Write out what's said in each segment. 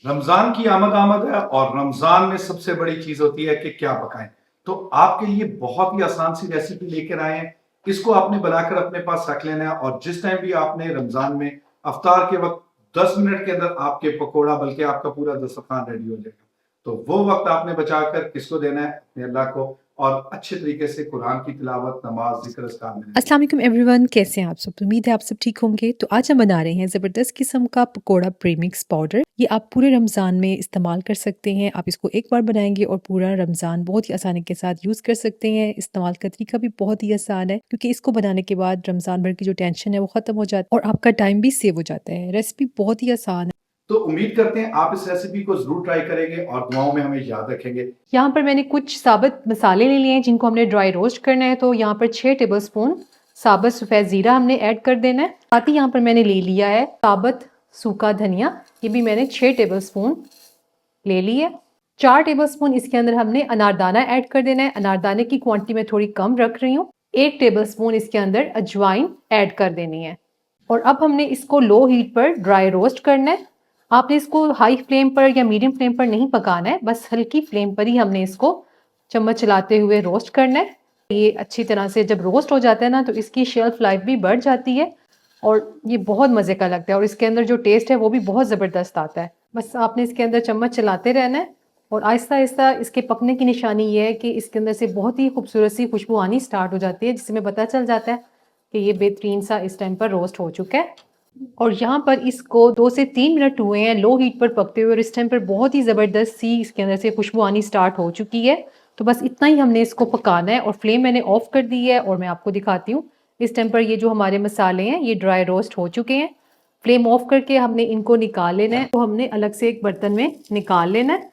रमजान की आमद है और रमजान में सबसे बड़ी चीज होती है कि क्या पकाएं। तो आपके लिए बहुत ही आसान सी रेसिपी लेकर आए हैं। इसको आपने बनाकर अपने पास रख लेना है और जिस टाइम भी आपने रमजान में अफ्तार के वक्त 10 मिनट के अंदर आपके पकोड़ा बल्कि आपका पूरा दस्तरखान रेडी हो जाएगा। तो वो वक्त आपने बचाकर किसको देना है? अपने अल्लाह को। और अच्छे तरीके से कुरान की तिलावत, नमाज, जिक्र, अस्कार में। अस्सलाम वालेकुम एवरीवन, कैसे हैं आप सब? उम्मीद है आप सब ठीक होंगे। तो आज हम बना रहे हैं ज़बरदस्त किस्म का पकोड़ा प्रीमिक्स पाउडर। ये आप पूरे रमज़ान में इस्तेमाल कर सकते हैं। आप इसको एक बार बनाएंगे और पूरा रमज़ान बहुत ही आसानी के साथ यूज़ कर सकते हैं। इस्तेमाल का तरीका भी बहुत ही आसान है क्योंकि इसको बनाने के बाद रमज़ान भर की जो टेंशन है वो ख़त्म हो जाती है और आपका टाइम भी सेव हो जाता है। रेसिपी बहुत ही आसान है। तो उम्मीद करते हैं आप इस रेसिपी को जरूर ट्राई करेंगे और दुआओं में हमें याद रखेंगे। यहाँ पर मैंने कुछ साबुत मसाले ले लिए हैं जिनको हमने ड्राई रोस्ट करना है। तो यहाँ पर 6 टेबल स्पून साबुत सफ़ेद ज़ीरा हमने ऐड कर देना है। साथ ही यहाँ पर मैंने ले लिया है साबुत सूखा धनिया, ये भी मैंने 6 टेबल स्पून ले ली है। 4 टेबल स्पून इसके अंदर हमने अनारदाना ऐड कर देना है। अनारदाने की क्वांटिटी मैं थोड़ी कम रख रही हूँ। 1 टेबल स्पून इसके अंदर अजवाइन ऐड कर देनी है। और अब हमने इसको लो हीट पर ड्राई रोस्ट करना है। आपने इसको हाई फ्लेम पर या मीडियम फ्लेम पर नहीं पकाना है, बस हल्की फ्लेम पर ही हमने इसको चम्मच चलाते हुए रोस्ट करना है। ये अच्छी तरह से जब रोस्ट हो जाता है ना तो इसकी शेल्फ लाइफ भी बढ़ जाती है और ये बहुत मज़े का लगता है और इसके अंदर जो टेस्ट है वो भी बहुत ज़बरदस्त आता है। बस आपने इसके अंदर चम्मच चलाते रहना है और आहिस्ता आहिस्ता इसके पकने की निशानी ये है कि इसके अंदर से बहुत ही खूबसूरत सी खुशबू आनी स्टार्ट हो जाती है, जिससे हमें पता चल जाता है कि ये बेहतरीन सा इस टाइम पर रोस्ट हो चुका है। और यहाँ पर इसको 2 से 3 मिनट हुए हैं लो हीट पर पकते हुए और इस टाइम पर बहुत ही ज़बरदस्त सी इसके अंदर से खुशबू आनी स्टार्ट हो चुकी है। तो बस इतना ही हमने इसको पकाना है और फ्लेम मैंने ऑफ कर दी है और मैं आपको दिखाती हूँ। इस टाइम पर ये जो हमारे मसाले हैं ये ड्राई रोस्ट हो चुके हैं। फ्लेम ऑफ करके हमने इनको निकाल लेना है। तो हमने अलग से एक बर्तन में निकाल लेना है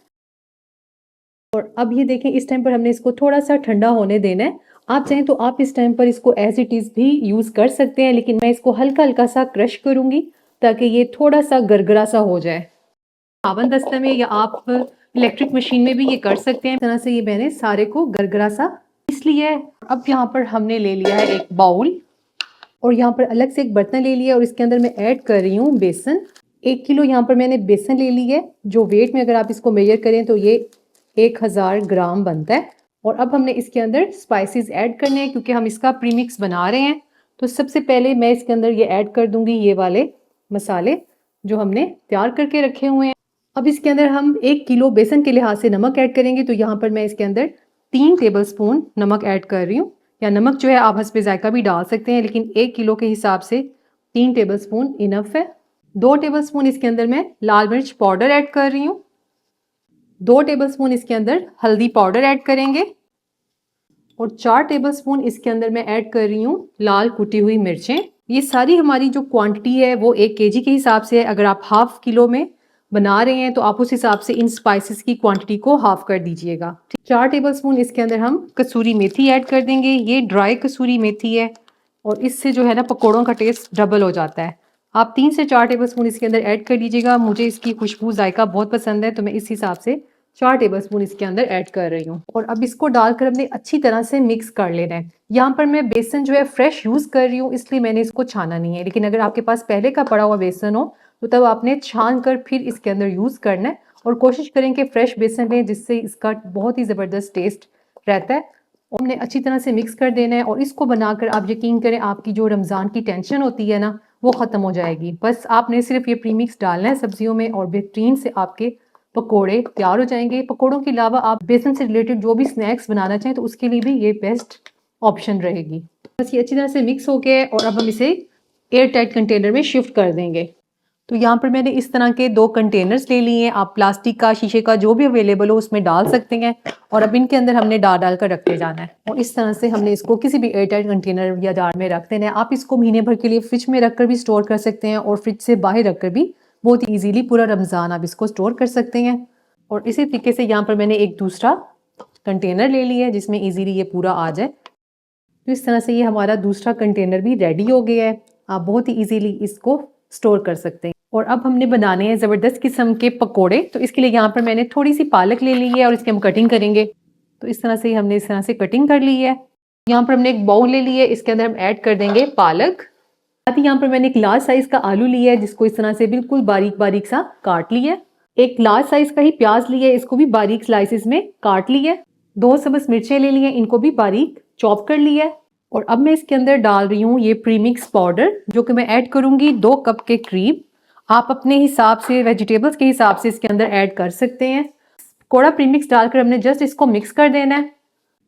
और अब ये देखें इस टाइम पर हमने इसको थोड़ा सा ठंडा होने देना है। आप चाहें तो आप इस टाइम पर इसको एज इट इज़ भी यूज़ कर सकते हैं, लेकिन मैं इसको हल्का हल्का सा क्रश करूँगी ताकि ये थोड़ा सा गरगरा सा हो जाए। सावन दस्ता में या आप इलेक्ट्रिक मशीन में भी ये कर सकते हैं। इस तरह से ये मैंने सारे को गरगरा सा इसलिए अब यहाँ पर हमने ले लिया है एक बाउल और यहाँ पर अलग से एक बर्तन ले लिया और इसके अंदर मैं ऐड कर रही हूँ बेसन। 1 किलो यहाँ पर मैंने बेसन ले ली है, जो वेट में अगर आप इसको मेजर करें तो ये 1000 ग्राम बनता है। और अब हमने इसके अंदर स्पाइसेस ऐड करने हैं क्योंकि हम इसका प्रीमिक्स बना रहे हैं। तो सबसे पहले मैं इसके अंदर ये ऐड कर दूंगी ये वाले मसाले जो हमने तैयार करके रखे हुए हैं। अब इसके अंदर हम 1 किलो बेसन के लिहाज से नमक ऐड करेंगे। तो यहाँ पर मैं इसके अंदर 3 टेबल स्पून नमक ऐड कर रही हूँ, या नमक जो है आप हस्बे जायका भी डाल सकते हैं, लेकिन 1 किलो के हिसाब से 3 टेबल स्पून इनफ है। 2 टेबल स्पून इसके अंदर मैं लाल मिर्च पाउडर ऐड कर रही हूँ। 2 टेबल स्पून इसके अंदर हल्दी पाउडर ऐड करेंगे और 4 टेबल स्पून इसके अंदर मैं ऐड कर रही हूँ लाल कुटी हुई मिर्चें। ये सारी हमारी जो क्वांटिटी है वो 1 केजी के हिसाब से है। अगर आप हाफ किलो में बना रहे हैं तो आप उस हिसाब से इन स्पाइसेस की क्वांटिटी को हाफ कर दीजिएगा। 4 टेबल स्पून इसके अंदर हम कसूरी मेथी ऐड कर देंगे। ये ड्राई कसूरी मेथी है और इससे जो है ना पकौड़ों का टेस्ट डबल हो जाता है। आप 3 से 4 टेबल स्पून इसके अंदर ऐड कर लीजिएगा। मुझे इसकी खुशबू जायका बहुत पसंद है तो मैं इस हिसाब से 4 टेबल स्पून इसके अंदर ऐड कर रही हूँ। और अब इसको डालकर हमने अच्छी तरह से मिक्स कर लेना है। यहाँ पर मैं बेसन जो है फ्रेश यूज़ कर रही हूँ इसलिए मैंने इसको छाना नहीं है, लेकिन अगर आपके पास पहले का पड़ा हुआ बेसन हो तो तब आपने छान कर फिर इसके अंदर यूज़ करना है। और कोशिश करें कि फ्रेश बेसन लें जिससे इसका बहुत ही ज़बरदस्त टेस्ट रहता है। और हमने अच्छी तरह से मिक्स कर देना है और इसको बनाकर आप यकीन करें आपकी जो रमज़ान की टेंशन होती है ना वो ख़त्म हो जाएगी। बस आपने सिर्फ ये प्रीमिक्स डालना है सब्जियों में और बेहतरीन से आपके पकोड़े तैयार हो जाएंगे। पकोड़ों के अलावा आप बेसन से रिलेटेड जो भी स्नैक्स बनाना चाहें तो उसके लिए भी ये बेस्ट ऑप्शन रहेगी। बस ये अच्छी तरह से मिक्स हो गया है और अब हम इसे एयर टाइट कंटेनर में शिफ्ट कर देंगे। तो यहाँ पर मैंने इस तरह के 2 कंटेनर्स ले लिए हैं। आप प्लास्टिक का, शीशे का, जो भी अवेलेबल हो उसमें डाल सकते हैं और अब इनके अंदर हमने डाल कर रखते जाना है और इस तरह से हमने इसको किसी भी एयरटाइट कंटेनर या जार में रख देना है। आप इसको महीने भर के लिए फ्रिज में रखकर भी स्टोर कर सकते हैं और फ्रिज से बाहर रखकर भी बहुत ईजीली पूरा रमज़ान आप इसको स्टोर कर सकते हैं। और इसी तरीके से यहाँ पर मैंने एक दूसरा कंटेनर ले लिया है जिसमें ईजीली ये पूरा आ जाए। तो इस तरह से ये हमारा दूसरा कंटेनर भी रेडी हो गया है। आप बहुत ही ईजीली इसको स्टोर कर सकते हैं। और अब हमने बनाने हैं ज़बरदस्त किस्म के पकोड़े। तो इसके लिए यहाँ पर मैंने थोड़ी सी पालक ले ली है और इसकी हम कटिंग करेंगे। तो इस तरह से हमने इस तरह से कटिंग कर ली है। यहाँ पर हमने एक बाउल ले लिया है, इसके अंदर हम ऐड कर देंगे पालक। साथ ही यहाँ पर मैंने एक लार्ज साइज का आलू लिया है जिसको इस तरह से बिल्कुल बारीक बारीक सा काट लिया है। एक लार्ज साइज का ही प्याज लिया है, इसको भी बारीक स्लाइसिस में काट लिया है। 2 सब्ज मिर्चें ले ली हैं, इनको भी बारीक चॉप कर लिया है। और अब मैं इसके अंदर डाल रही हूँ ये प्रीमिक्स पाउडर, जो कि मैं ऐड करूंगी 2 कप के करीब। आप अपने हिसाब से, वेजिटेबल्स के हिसाब से इसके अंदर ऐड कर सकते हैं। पकौड़ा प्रीमिक्स डालकर हमने जस्ट इसको मिक्स कर देना है।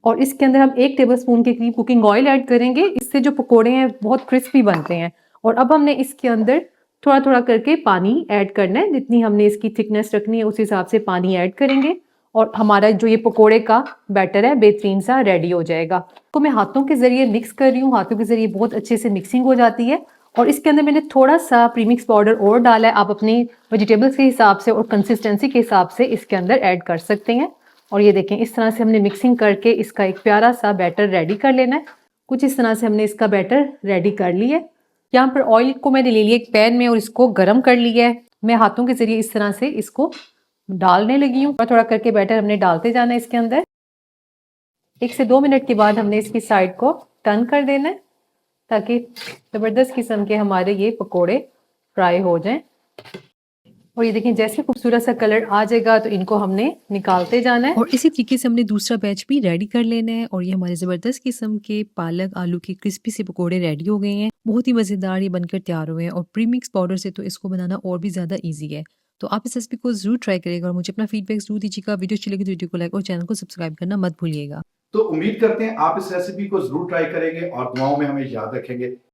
और इसके अंदर हम 1 टेबलस्पून के करीब कुकिंग ऑयल ऐड करेंगे, इससे जो पकोड़े हैं बहुत क्रिस्पी बनते हैं। और अब हमने इसके अंदर थोड़ा थोड़ा करके पानी ऐड करना है, जितनी हमने इसकी थिकनेस रखनी है उस हिसाब से पानी ऐड करेंगे। और हमारा जो ये पकोड़े का बैटर है बेहतरीन सा रेडी हो जाएगा। तो मैं हाथों के जरिए मिक्स कर रही हूँ, हाथों के जरिए बहुत अच्छे से मिक्सिंग हो जाती है। और इसके अंदर मैंने थोड़ा सा प्रीमिक्स पाउडर और डाला है, आप अपने वेजिटेबल्स के हिसाब से और कंसिस्टेंसी के हिसाब से इसके अंदर ऐड कर सकते हैं। और ये देखें, इस तरह से हमने मिक्सिंग करके इसका एक प्यारा सा बैटर रेडी कर लेना है। कुछ इस तरह से हमने इसका बैटर रेडी कर लिया है। यहाँ पर ऑयल को मैंने ले लिया एक पैन में और इसको गर्म कर लिया है। मैं हाथों के जरिए इस तरह से इसको डालने लगी हूँ। थोड़ा थोड़ा करके बैटर हमने डालते जाना है इसके अंदर। 1 से 2 मिनट के बाद हमने इसकी साइड को टर्न कर देना है, ताकि ज़बरदस्त किस्म के हमारे ये पकोड़े फ्राई हो जाएं। और ये देखें, जैसे खूबसूरत सा कलर आ जाएगा तो इनको हमने निकालते जाना है। और इसी तरीके से हमने दूसरा बैच भी रेडी कर लेना है। और ये हमारे ज़बरदस्त किस्म के पालक आलू के क्रिस्पी से पकोड़े रेडी हो गए हैं। बहुत ही मज़ेदार ये बनकर तैयार हुए हैं। और प्रीमिक्स पाउडर से तो इसको बनाना और भी ज़्यादा ईजी है। तो आप इस रेसिपी को ज़रूर ट्राई करिएगा और मुझे अपना फीडबैक ज़रूर दीजिएगा। वीडियो अच्छी लगी तो वीडियो को लाइक और चैनल को सब्सक्राइब करना मत भूलिएगा। तो उम्मीद करते हैं आप इस रेसिपी को जरूर ट्राई करेंगे और दुआओं में हमें याद रखेंगे।